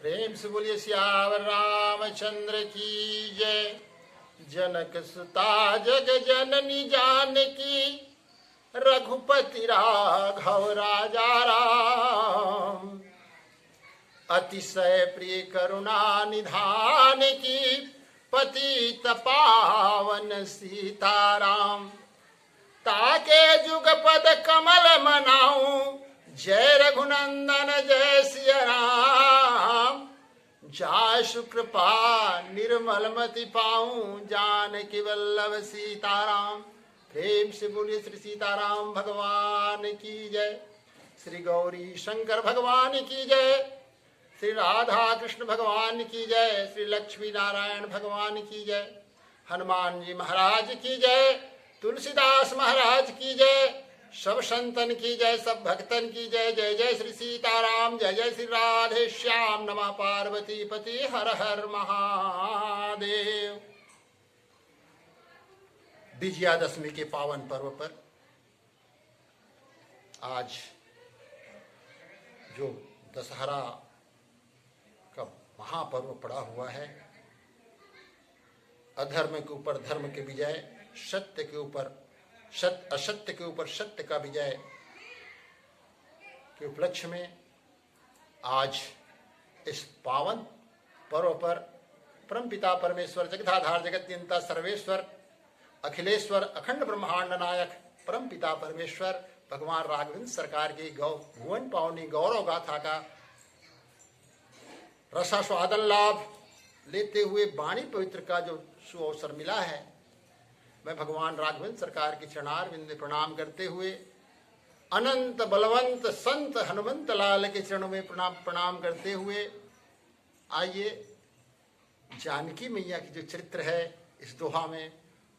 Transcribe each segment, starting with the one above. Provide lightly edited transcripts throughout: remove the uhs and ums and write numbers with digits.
प्रेम से बोलिए सियावर रामचंद्र की जय। जनक सुता जग जननी जानकी, रघुपति राघव राजा राम। अतिशय प्रिय करुणा निधान की, पतित पावन सीताराम। ताके जुग पद कमल मनाऊं, जय रघुनंदन जय सिया राम। जाय सुकृपा निर्मल मति पाऊं, जानकी वल्लभ सीताराम। प्रेम से बोलिए श्री सीताराम भगवान की जय। श्री गौरी शंकर भगवान की जय। श्री राधा कृष्ण भगवान की जय। श्री लक्ष्मी नारायण भगवान की जय। हनुमान जी महाराज की जय। तुलसीदास महाराज की जय। सब संतन की जय, सब भक्तन की जय। जय जय श्री सीताराम, जय जय श्री राधे श्याम। नमः पार्वती पति हर हर महादेव। विजयादशमी के पावन पर्व पर आज जो दशहरा का महापर्व पड़ा हुआ है, अधर्म के ऊपर धर्म की विजय, सत्य के ऊपर असत्य के ऊपर सत्य का विजय के उपलक्ष्य में आज इस पावन पर्व पर परमपिता परमेश्वर जगदाधार जगत्यंता सर्वेश्वर अखिलेश्वर अखंड ब्रह्मांड नायक परमपिता परमेश्वर भगवान राघवेंद्र सरकार की भुवन पावनी गौरव गाथा का रसास्वादन लाभ लेते हुए वाणी पवित्र का जो सुअवसर मिला है, मैं भगवान राघवेंद्र सरकार की चरणारविंद में प्रणाम करते हुए अनंत बलवंत संत हनुमंत लाल के चरणों में प्रणाम करते हुए आइए जानकी मैया की जो चरित्र है इस दोहा में,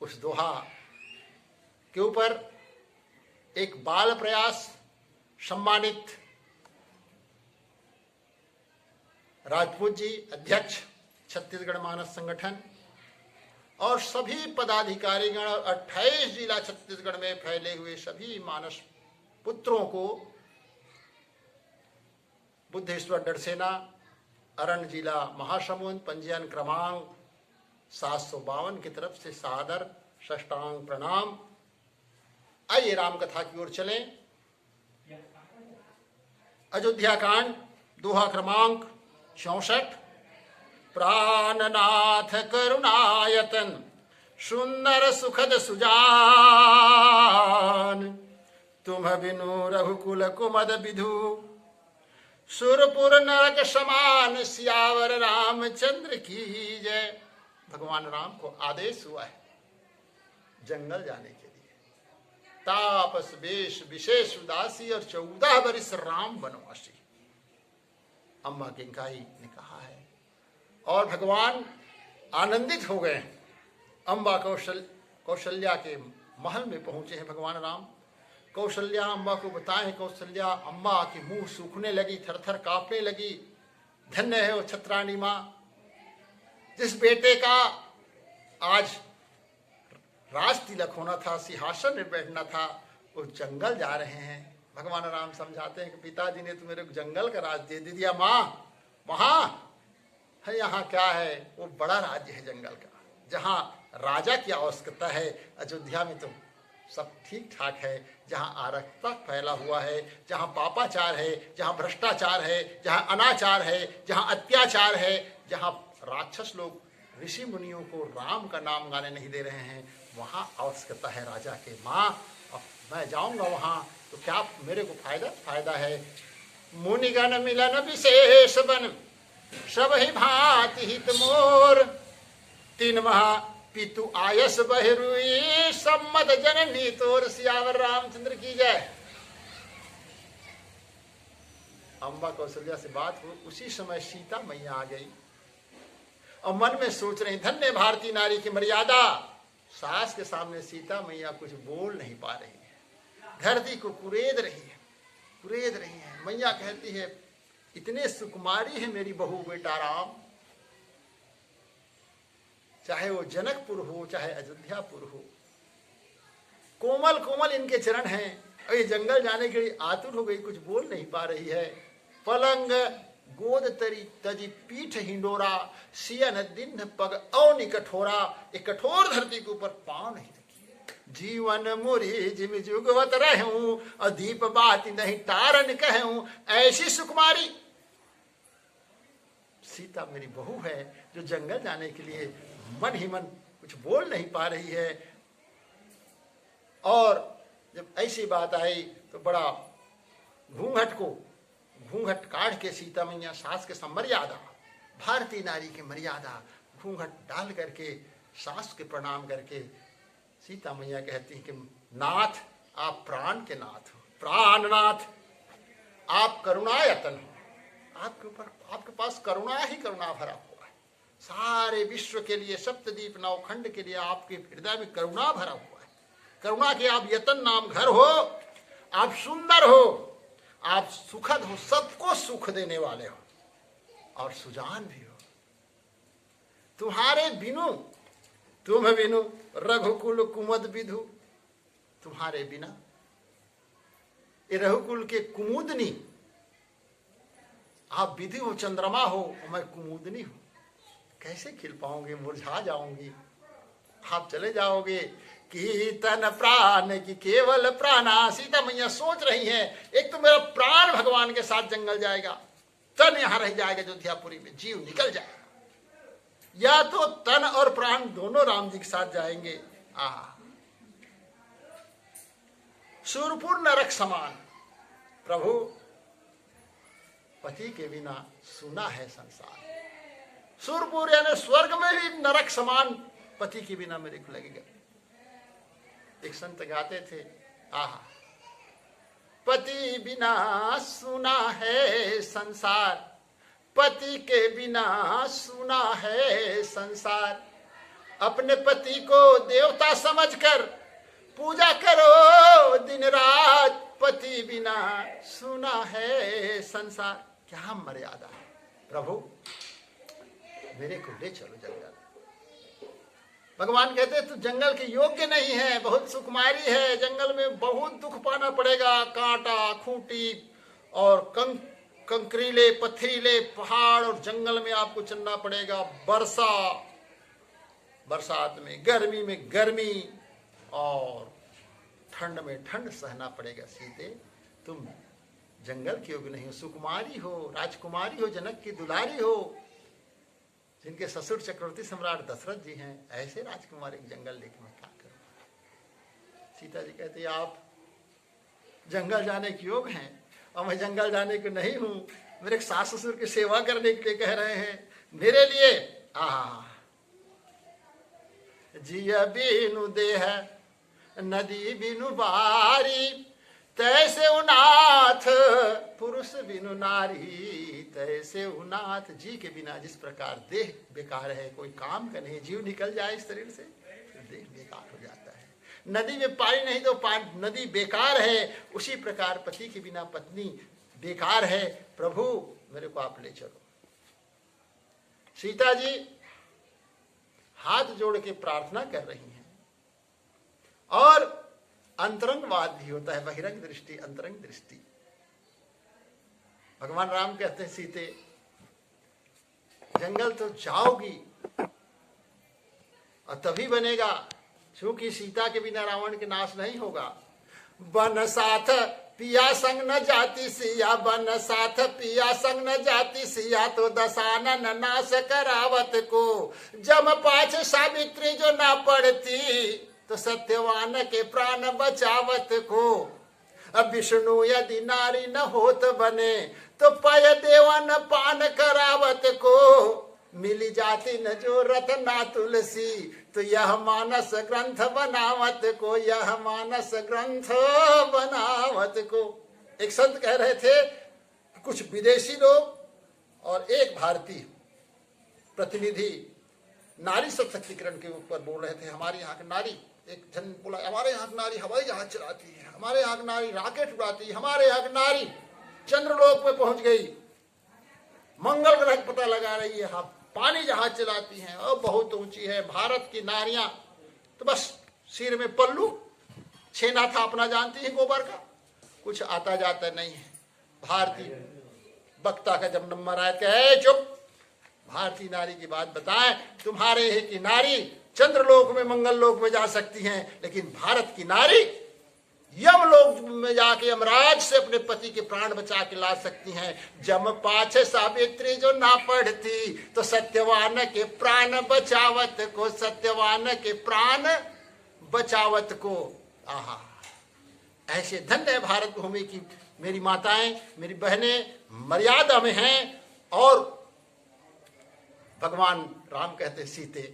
उस दोहा के ऊपर एक बाल प्रयास सम्मानित राजपूत जी अध्यक्ष छत्तीसगढ़ मानस संगठन और सभी पदाधिकारीगण और 28 जिला छत्तीसगढ़ में फैले हुए सभी मानस पुत्रों को बुद्धेश्वर डरसेना अरण जिला महासमुंद पंजीयन क्रमांक 752 की तरफ से सादर साष्टांग प्रणाम। आइए राम कथा की ओर चलें। अयोध्या कांड दोहा क्रमांक 64। प्राणनाथ करुणायतन सुंदर सुखद सुजान, तुम बिनु रघुकुल कुमद विधु, सुरपुर नरक समान सियावर रामचंद्र की जय। भगवान राम को आदेश हुआ है जंगल जाने के लिए। तापस वेश विशेष उदासी और 14 वर्ष राम वनवासी, अम्मा किंकाई ने कहा है। और भगवान आनंदित हो गए। अम्बा कौशल्या के महल में पहुंचे हैं भगवान राम। कौशल्या अम्बा को बताएं। कौशल्या अम्बा की मुंह सूखने लगी, थरथर कांपने लगी। धन्य है वो छत्राणी माँ जिस बेटे का आज राज तिलक होना था, सिंहासन में बैठना था, वो जंगल जा रहे हैं। भगवान राम समझाते हैं कि पिताजी ने तो मेरे को जंगल का राज दे दिया माँ। वहां यहाँ क्या है, वो बड़ा राज्य है जंगल का, जहाँ राजा की आवश्यकता है। अयोध्या में तो सब ठीक ठाक है। जहाँ आरक्षता फैला हुआ है, जहाँ पापाचार है, जहाँ भ्रष्टाचार है, जहाँ अनाचार है, जहाँ अत्याचार है, जहाँ राक्षस लोग ऋषि मुनियों को राम का नाम गाने नहीं दे रहे हैं, वहाँ आवश्यकता है राजा के। माँ अब मैं जाऊँगा वहाँ तो क्या मेरे को फायदा है। मुनिगण मिलन विशेष बन, सब ही भांति हित मोर, 3 महा पितु आयस बहिरुई, सम्मत जननी तोर। सियावर रामचंद्र की जय। अम्बा कौशल्या से बात हो, उसी समय सीता मैया आ गई और मन में सोच रही, धन्य भारतीय नारी की मर्यादा। सास के सामने सीता मैया कुछ बोल नहीं पा रही है, धरती को कुरेद रही है। मैया कहती है, इतने सुकुमारी है मेरी बहू बेटा राम, चाहे वो जनकपुर हो चाहे अयोध्यापुर हो, कोमल कोमल इनके चरण हैं। और ये जंगल जाने के लिए आतुर हो गई, कुछ बोल नहीं पा रही है। पलंग गोद तरी तजी पीठ हिंडोरा, सियन दिन पग अवनि कठोरा। एक कठोर धरती के ऊपर पांव नहीं रखी। जीवन मुरी जिम जुगवत रहूं, और दीप बाती नहीं तारन कहूं। ऐसी सुकुमारी सीता मेरी बहू है, जो जंगल जाने के लिए मन ही मन कुछ बोल नहीं पा रही है। और जब ऐसी बात आई तो बड़ा घूंघट काढ़ के सीता मैया सास के मर्यादा, भारतीय नारी की मर्यादा, घूंघट डाल करके सास के प्रणाम करके सीता मैया कहती हैं कि नाथ, आप प्राण के नाथ हो, प्राणनाथ, आप करुणायतन हो। आपके ऊपर, आपके पास करुणा ही करुणा भरा हुआ है। सारे विश्व के लिए, सप्तद्वीप नवखंड के लिए आपके हृदय में करुणा भरा हुआ है। करुणा के आप यतन नाम घर हो, आप सुंदर हो, आप सुखद हो, सबको सुख देने वाले हो, और सुजान भी हो। तुम्हारे बिनु, तुम बिनु रघुकुल कुमुद विधु, तुम्हारे बिना ये रघुकुल के कुमुदनी, आप विधि हो, चंद्रमा हो, और मैं कुमुदनी हूं। कैसे खिल पाओगे, मुरझा जाओगी, आप चले जाओगे। कि तन प्राण की केवल प्राणा, सीता मैया सोच रही हैं, एक तो मेरा प्राण भगवान के साथ जंगल जाएगा, तन यहां रह जाएगा अयोध्यापुरी में, जीव निकल जाएगा, या तो तन और प्राण दोनों राम जी के साथ जाएंगे। सुरपुर नरक समान, प्रभु पति के बिना सुना है संसार। सुरपुर यानी स्वर्ग में भी नरक समान पति के बिना मेरे को लगेगा। एक संत गाते थे, आहा, पति बिना सुना है संसार, पति के बिना सुना है संसार। अपने पति को देवता समझकर पूजा करो दिन रात, पति बिना सुना है संसार। क्या मर्यादा है प्रभु, मेरे को ले चलो जंगल। भगवान कहते तू जंगल के योग्य नहीं है, बहुत सुकुमारी है, जंगल में बहुत दुख पाना पड़ेगा, कांटा खूंटी और कंकरीले पथरीले पहाड़ और जंगल में आपको चलना पड़ेगा। बरसात में गर्मी में गर्मी और ठंड में ठंड सहना पड़ेगा। सीते तुम जंगल के योग्य नहीं हो, सुकुमारी हो, राजकुमारी हो, जनक की दुलारी हो, जिनके ससुर चक्रवर्ती सम्राट दशरथ जी हैं, ऐसे राजकुमारी जंगल लेके मैं क्या करूं। सीता जी कहती आप जंगल जाने के योग हैं, और मैं जंगल जाने को नहीं हूं, मेरे सास ससुर की सेवा करने के लिए कह रहे हैं। मेरे लिए जिया बिनु देह नदी बिनु बारी, तैसे उनाथ पुरुष बिनु नारी, तैसे उनाथ। जी के बिना जिस प्रकार देह बेकार है, कोई काम का नहीं, जीव निकल जाए इस शरीर से, देह बेकार हो जाता है। नदी में पानी नहीं तो नदी बेकार है, उसी प्रकार पति के बिना पत्नी बेकार है। प्रभु मेरे को आप ले चलो। सीता जी हाथ जोड़ के प्रार्थना कर रही हैं, और अंतरंगवाद भी होता है, बहिरंग दृष्टि अंतरंग दृष्टि। भगवान राम कहते हैं सीते जंगल तो जाओगी और तभी बनेगा, क्योंकि सीता के बिना रावण के नाश नहीं होगा। वन साथ पिया संग न जाति सिया, वन साथ पिया संग न जाति सिया, तो दशानन नाश करावत को। जम पाछ सावित्री जो ना पड़ती, तो सत्यवान के प्राण बचावत को। अब विष्णु यदि नारी न होत बने, तो पय देवन पान करावत को। मिली जाति न जो रत्ना तुलसी, तो यह मानस ग्रंथ बनावत को, यह मानस ग्रंथ बनावत को। एक संत कह रहे थे, कुछ विदेशी लोग और एक भारतीय प्रतिनिधि नारी सशक्तिकरण के ऊपर बोल रहे थे। हमारे यहाँ की नारी, एक जन बोला हमारे यहाँ की नारी हवाई जहाज चलाती है, हमारे यहाँ की नारी रॉकेट उड़ाती है, हमारे यहाँ की नारी चंद्रलोक में पहुंच गई, मंगल ग्रह का पता लगा रही है, हाँ पानी जहाज चलाती हैं और बहुत ऊंची है। भारत की नारियां तो बस सिर में पल्लू, छेना था अपना जानती है गोबर का, कुछ आता जाता नहीं है। भारतीय वक्ता का जब नंबर आया कहे चुप, भारतीय नारी की बात बताएं। तुम्हारे ही की नारी चंद्रलोक में मंगल लोक में जा सकती हैं, लेकिन भारत की नारी यमलोक में जाके यमराज से अपने पति के प्राण बचा के ला सकती हैं। जम पाछे सावित्री जो ना पढ़ती तो सत्यवान के प्राण बचावत को, सत्यवान के प्राण बचावत को। आहा, ऐसे धन्य है भारत भूमि की मेरी माताएं, मेरी बहनें मर्यादा में हैं। और भगवान राम कहते सीते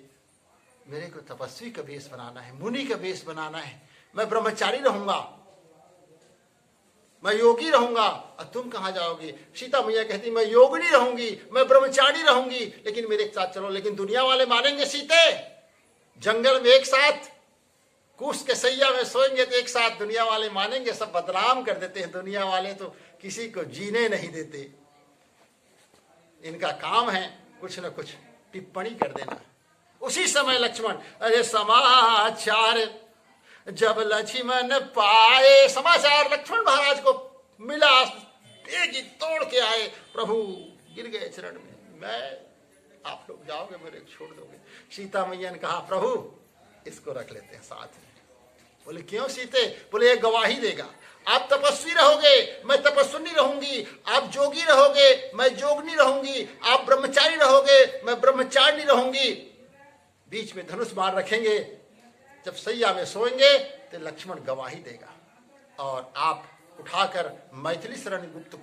मेरे को तपस्वी का वेश बनाना है, मुनि का वेश बनाना है, मैं ब्रह्मचारी रहूंगा, मैं योगी रहूंगा, और तुम कहां जाओगे? सीता मैया कहती मैं योगिनी रहूंगी, मैं ब्रह्मचारी रहूंगी, लेकिन मेरे साथ चलो। लेकिन दुनिया वाले मानेंगे सीते? जंगल में एक साथ कुश के सैया में सोएंगे तो एक साथ दुनिया वाले मानेंगे? सब बदनाम कर देते हैं दुनिया वाले, तो किसी को जीने नहीं देते। इनका काम है कुछ न कुछ टिप्पणी कर देना। उसी समय लक्ष्मण, अरे समाचार जब लक्ष्मण पाए, समाचार लक्ष्मण महाराज को मिला, तेजी तोड़ के आए, प्रभु गिर गए चरण में। मैं, आप लोग जाओगे मेरे छोड़ दोगे? सीता मैया ने कहा प्रभु इसको रख लेते हैं साथ में। बोले क्यों सीते? बोले ये गवाही देगा, आप तपस्वी रहोगे, मैं तपस्विनी रहूंगी, आप जोगी रहोगे, मैं जोगनी रहूंगी, आप ब्रह्मचारी रहोगे, मैं ब्रह्मचारिणी रहूंगी। बीच में धनुष बाण रखेंगे, जब सैया में सोएंगे तो लक्ष्मण गवाही देगा। और आप उठाकर मैथिली शरण गुप्त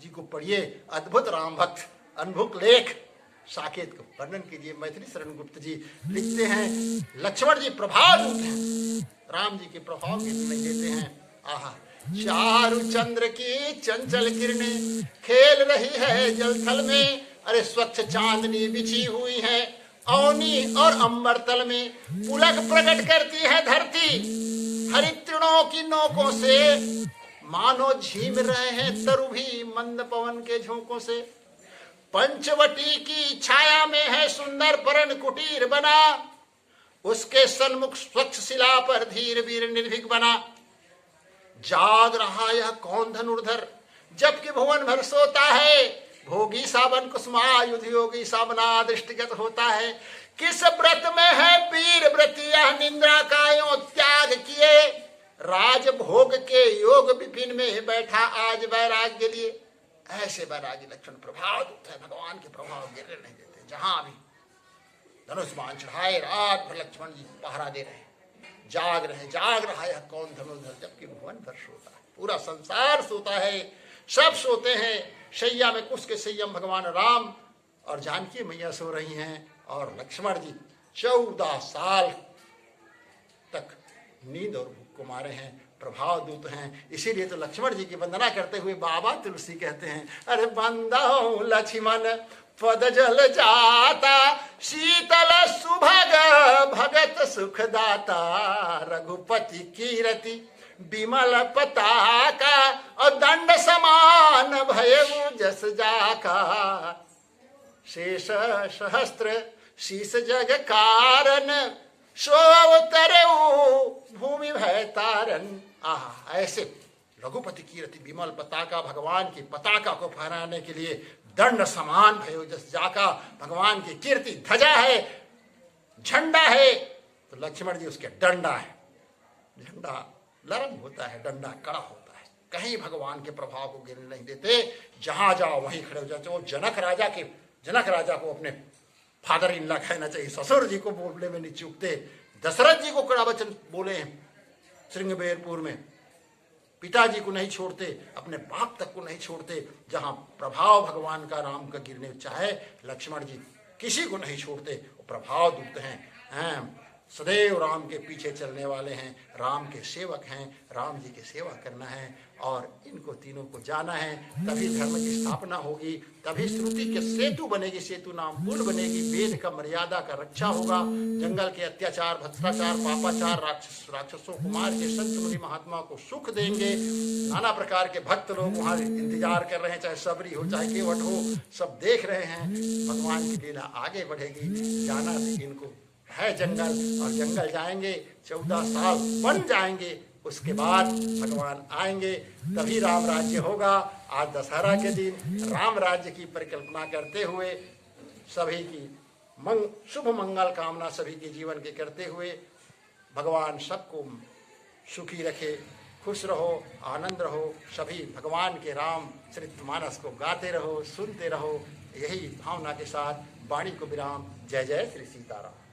जी को पढ़िए, अद्भुत राम भक्त अनुभुक लेख साकेत को वर्णन कीजिए। मैथिली शरण गुप्त जी लिखते हैं, लक्ष्मण जी प्रभाव दूत हैं, राम जी के प्रभाव के नहीं देते हैं। आहा, चारु चंद्र की चंचल किरणें खेल रही है जल थल में, अरे स्वच्छ चांदनी बिछी हुई है अवनी और अंबर तल में, पुलक प्रकट करती है धरती हरितृणों की नोकों से, मानो झीम रहे हैं तरु भी मंद पवन के झोंकों से। पंचवटी की छाया में है सुंदर परण कुटीर बना, उसके सन्मुख स्वच्छ शिला पर धीर वीर निर्भीक बना। जाग रहा यह कौन धनुर्धर जबकि भुवन भर सोता है, भोगी सावन कुसुमायुध योगी सावना दृष्टिगत होता है। किस व्रत में है वीर व्रती यह निंद्रा का यो त्याग किए, राज भोग के योग विपिन में बैठा आज वैराग्य लिए। ऐसे वैराग्य लक्ष्मण प्रभाव दूत है, भगवान के प्रभाव गिरने नहीं देते। जहां भी धनुष बाण चढ़ाए रात भर लक्ष्मण जी पहरा दे रहे हैं, जाग रहा है कौन धनुर्धर जबकि भुवन भर सोता है। पूरा संसार सोता है, सब सोते हैं। शैया में कुश के संयम भगवान राम और जानकी मैया सो रही हैं, और लक्ष्मण जी 14 साल तक नींद और भूख को मारे हैं, प्रभाव दूत हैं। इसीलिए तो लक्ष्मण जी की वंदना करते हुए बाबा तुलसी कहते हैं, अरे बंदो लक्ष्मण पद जल जाता, शीतल सुभग भगत सुखदाता, रघुपति कीरति विमल पताका, और दंड समान भयउ जस जाका, शेष सहस्त्र शीस जग कारण, सो अवतरऊ भूमि भय तारन। आहा, ऐसे रघुपति कीर्ति विमल पताका, भगवान की पताका को फहराने के लिए दंड समान भयो जस जाका, भगवान की कीर्ति ध्वजा है, झंडा है, तो लक्ष्मण जी उसके डंडा है। झंडा नरम होता है, डंडा कड़ा होता है, कहीं भगवान के प्रभाव को गिरने नहीं देते। जहां जाओ वहीं खड़े हो जाते। वो जनक राजा को अपने फादर इन लॉ कहना चाहिए, ससुर जी को बोलने में नहीं चूकते। दशरथ जी को कड़ा वचन बोले हैं श्रृंगबेरपुर में, पिताजी को नहीं छोड़ते, अपने बाप तक को नहीं छोड़ते। जहां प्रभाव भगवान का राम का गिरने चाहे, लक्ष्मण जी किसी को नहीं छोड़ते, वो प्रभाव दूत हैं, सदैव राम के पीछे चलने वाले हैं, राम के सेवक हैं, राम जी की सेवा करना है। और इनको तीनों को जाना है, तभी धर्म की स्थापना होगी, तभी श्रुति के सेतु बनेगी, सेतु नाम पुल बनेगी, वेद का मर्यादा का रक्षा होगा, जंगल के अत्याचार भ्रष्टाचार पापाचार राक्षसों को मार के संत मुनि महात्मा को सुख देंगे। नाना प्रकार के भक्त लोग वहां इंतजार कर रहे हैं, चाहे सबरी हो चाहे केवट हो, सब देख रहे हैं। भगवान की लीला आगे बढ़ेगी। जाना इनको है जंगल, और जंगल जाएंगे, 14 साल बन जाएंगे, उसके बाद भगवान आएंगे, तभी राम राज्य होगा। आज दशहरा के दिन राम राज्य की परिकल्पना करते हुए सभी की शुभ मंगल कामना सभी के जीवन के करते हुए भगवान सबको सुखी रखे, खुश रहो, आनंद रहो, सभी भगवान के राम चरितमानस को गाते रहो, सुनते रहो। यही भावना के साथ वाणी को विराम। जय जय श्री सीताराम।